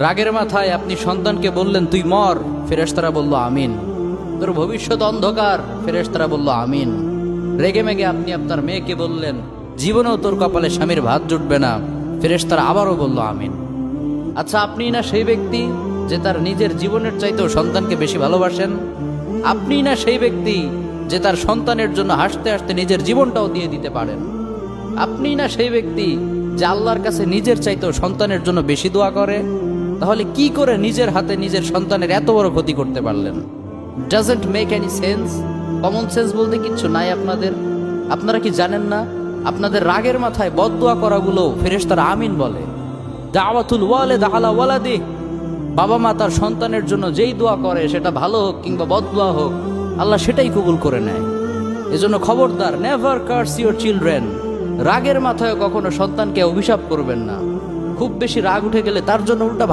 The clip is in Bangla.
রাগের মাথায় আপনি সন্তানকে বললেন তুই মর, ফেরেশতারা বলল আমিন। তোর ভবিষ্যৎ অন্ধকার, ফেরেশতারা বলল আমিন। রেগে মেগে আপনি আপনার মেয়েকে বললেন জীবনেও তোর কপালে স্বামীর ভাত জুটবে না, ফেরেশতারা আবারও বলল আমিন। আচ্ছা, আপনি না সেই ব্যক্তি যে তার নিজের জীবনের চাইতেও সন্তানকে বেশি ভালোবাসেন? আপনি না সেই ব্যক্তি যে তার সন্তানের জন্য হাসতে হাসতে নিজের জীবনটাও দিয়ে দিতে পারেন? আপনি না সেই ব্যক্তি যে আল্লাহর কাছে নিজের চাইতেও সন্তানের জন্য বেশি দোয়া করে? তাহলে কি করে নিজের হাতে নিজের সন্তানের এত বড় ক্ষতি করতে পারলেন? Doesn't make any sense. Common sense বলতে কিচ্ছু নাই আপনাদের? আপনারা কি জানেন না আপনাদের রাগের মাথায় বদদোয়া করাগুলো ফেরেশতারা আমিন বলে? দাওয়াতুল ওয়ালিদ আলা ওয়ালাদি, বাবা মা তার সন্তানের জন্য যেই দোয়া করে সেটা ভালো হোক কিংবা বদদোয়া হোক, আল্লাহ সেটাই কবুল করে নেয়। এজন্য খবরদার, নেভার কার্স ইউর চিলড্রেন। রাগের মাথায় কখনো সন্তানকে অভিশাপ করবেন না। খুব বেশি রাগ উঠে গেলে তার জন্য উল্টা